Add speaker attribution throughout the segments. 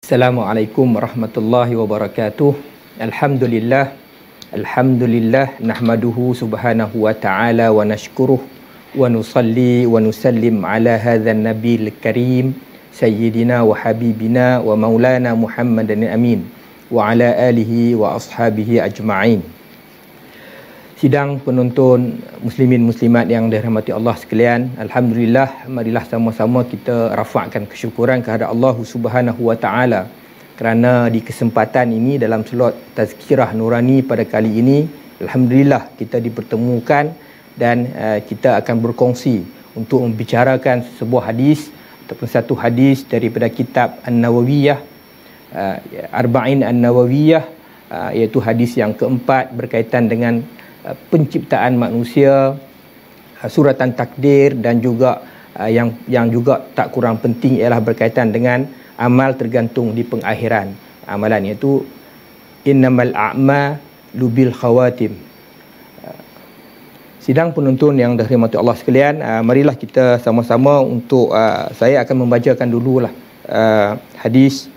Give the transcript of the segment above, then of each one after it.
Speaker 1: Assalamualaikum warahmatullahi wabarakatuh. Alhamdulillah nahmaduhu subhanahu wa ta'ala wa nashkuruh wa nusalli wa nusallim ala hadzal nabiyil karim sayyidina wa habibina wa maulana Muhammadan amin wa ala alihi wa ashabihi ajma'in. Sidang penonton muslimin muslimat yang dirahmati Allah sekalian, alhamdulillah, marilah sama-sama kita rafakkan kesyukuran kepada Allah Subhanahu wa taala kerana di kesempatan ini dalam slot tazkirah nurani pada kali ini, alhamdulillah kita dipertemukan dan kita akan berkongsi untuk membicarakan sebuah hadis ataupun satu hadis daripada kitab An-Nawawiyah, Arba'in An-Nawawiyah, iaitu hadis yang keempat berkaitan dengan penciptaan manusia, suratan takdir, dan juga yang juga tak kurang penting ialah berkaitan dengan amal tergantung di pengakhiran amalan, iaitu innamal a'malu bil khawatim. Sidang penonton yang dirahmati Allah sekalian, marilah kita sama-sama untuk saya akan membacakan dululah hadis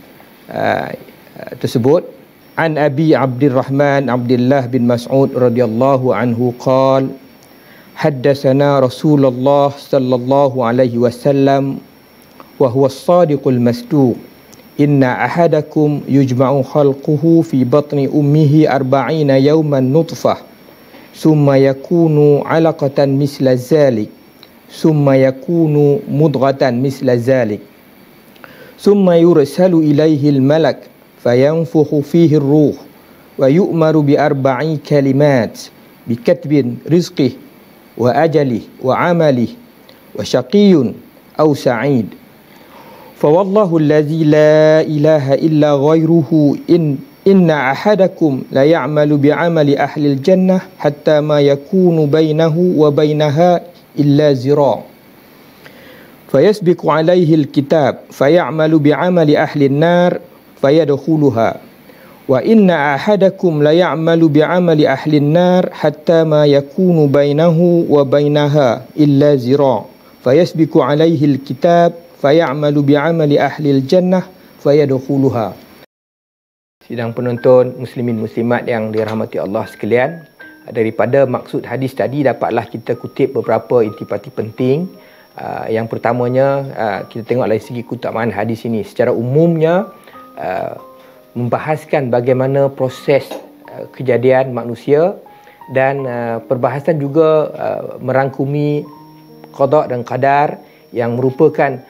Speaker 1: tersebut. An Abi Abdurrahman Abdullah bin Mas'ud radhiyallahu anhu qala haddatsana Rasulullah sallallahu alaihi wasallam wa huwa as-sadiqul masduq inna ahadakum yujma'u khalquhu fi batni ummihi 40 yawman nutfah summa yakunu 'alaqatan misla zalik summa yakunu mudghatan misla zalik summa yursalu ilaihi al-malak fayanfukhu fihi ar-ruh wa yu'maru bi arba'i kalimat bi katbin rizqihi wa ajalihi wa 'amalihi wa syaqiyyun aw sa'id fa wallahu alladhi la ilaha illa ghayruhu inna ahadakum la ya'malu bi 'amali ahli al-jannah hatta ma yakunu bainahu wa bainaha illa zira' fayasbiqu 'alayhi al-kitab fay'amalu bi 'amali ahli an-nar fayadkhuluha wa inna ahadakum la ya'malu bi'amali ahli an-nar hatta ma yakunu bainahu wa bainaha illa zira' fayasbiqu 'alayhi al-kitab fay'amalu bi'amali ahli al-jannah fayadkhuluha. Sidang penonton muslimin muslimat yang dirahmati Allah sekalian, daripada maksud hadis tadi dapatlah kita kutip beberapa intipati penting. Yang pertamanya, kita tengok dari segi keutamaan hadis ini. Secara umumnya membahaskan bagaimana proses kejadian manusia, dan perbahasan juga merangkumi qada dan qadar yang merupakan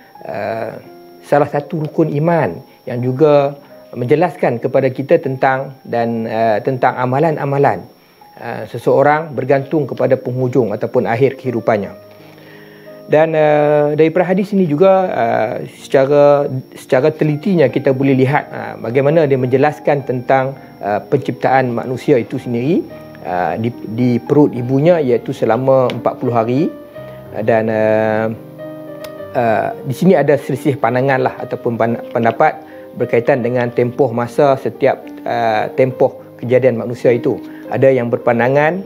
Speaker 1: salah satu rukun iman, yang juga menjelaskan kepada kita tentang amalan-amalan seseorang bergantung kepada penghujung ataupun akhir kehidupannya. Dan daripada hadis ini juga secara telitinya kita boleh lihat bagaimana dia menjelaskan tentang penciptaan manusia itu sendiri di perut ibunya, iaitu selama 40 hari. Dan di sini ada selisih pandangan lah ataupun pendapat berkaitan dengan tempoh masa setiap tempoh kejadian manusia itu. Ada yang berpandangan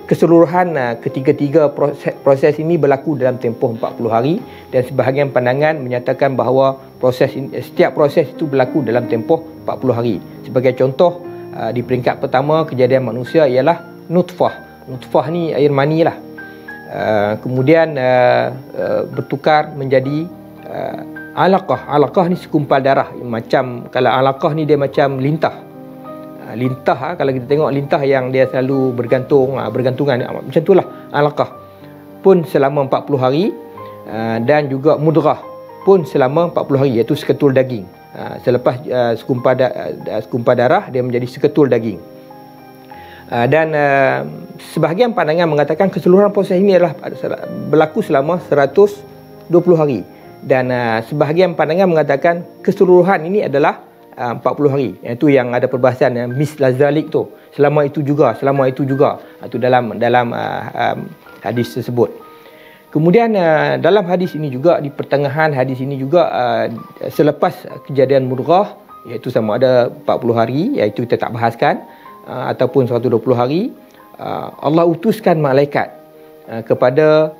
Speaker 1: keseluruhan ketiga-tiga proses ini berlaku dalam tempoh 40 hari, dan sebahagian pandangan menyatakan bahawa setiap proses itu berlaku dalam tempoh 40 hari. Sebagai contoh, di peringkat pertama kejadian manusia ialah nutfah. Nutfah ni air mani lah. Kemudian bertukar menjadi alaqah. Alaqah ni sekumpal darah. Macam kalau alaqah ni dia macam lintah. Lintah, kalau kita tengok lintah yang dia selalu bergantungan, macam itulah alaqah pun selama 40 hari, dan juga mudrah pun selama 40 hari, iaitu seketul daging. Selepas sekumpal darah dia menjadi seketul daging. Dan sebahagian pandangan mengatakan keseluruhan proses ini adalah berlaku selama 120 hari, dan sebahagian pandangan mengatakan keseluruhan ini adalah 40 hari, iaitu yang ada perbahasan misla zalik tu, selama itu juga itu dalam hadis tersebut. Kemudian dalam hadis ini juga, di pertengahan hadis ini juga, selepas kejadian mudghah, iaitu sama ada 40 hari, iaitu kita tak bahaskan, ataupun 120 hari, Allah utuskan malaikat kepada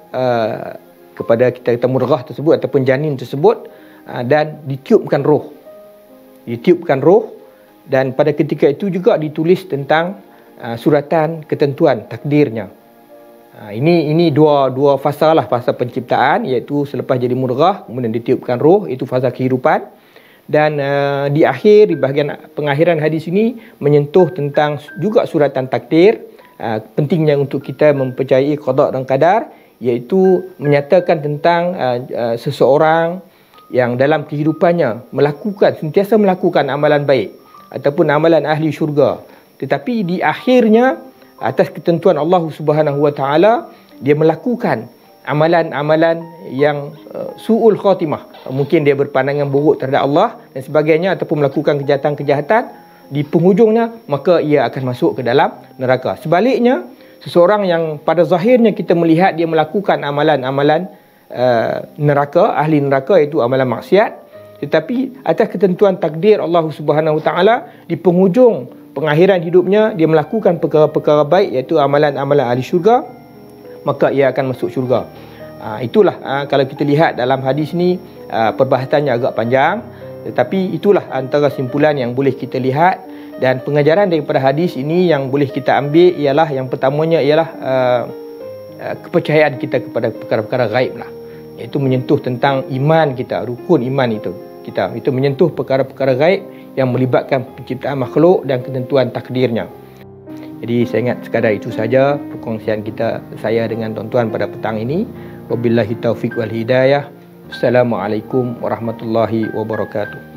Speaker 1: kita mudghah tersebut ataupun janin tersebut, dan ditiupkan roh. Dan pada ketika itu juga ditulis tentang suratan ketentuan takdirnya. Ini dua fasa lah, fasa penciptaan, iaitu selepas jadi mudghah kemudian ditiupkan roh, itu fasa kehidupan. Dan di bahagian pengakhiran hadis ini menyentuh tentang juga suratan takdir. Pentingnya untuk kita mempercayai qada dan qadar, iaitu menyatakan tentang seseorang yang dalam kehidupannya sentiasa melakukan amalan baik ataupun amalan ahli syurga, tetapi di akhirnya atas ketentuan Allah Subhanahu Wa Taala dia melakukan amalan-amalan yang su'ul khatimah. Mungkin dia berpandangan buruk terhadap Allah dan sebagainya, ataupun melakukan kejahatan-kejahatan. Di penghujungnya maka ia akan masuk ke dalam neraka. Sebaliknya, seseorang yang pada zahirnya kita melihat dia melakukan amalan-amalan neraka, ahli neraka, iaitu amalan maksiat, tetapi atas ketentuan takdir Allah Subhanahu Wa Taala, di penghujung pengakhiran hidupnya dia melakukan perkara-perkara baik, iaitu amalan-amalan ahli syurga, maka ia akan masuk syurga. Itulah kalau kita lihat dalam hadis ni, perbahasannya agak panjang, tetapi itulah antara simpulan yang boleh kita lihat. Dan pengajaran daripada hadis ini yang boleh kita ambil ialah, yang pertamanya ialah kepercayaan kita kepada perkara-perkara gaib lah, iaitu menyentuh tentang iman kita, rukun iman itu menyentuh perkara-perkara gaib yang melibatkan penciptaan makhluk dan ketentuan takdirnya. Jadi saya ingat sekadar itu saja perkongsian saya dengan tuan-tuan pada petang ini. Wabillahi taufiq wal hidayah. Assalamualaikum warahmatullahi wabarakatuh.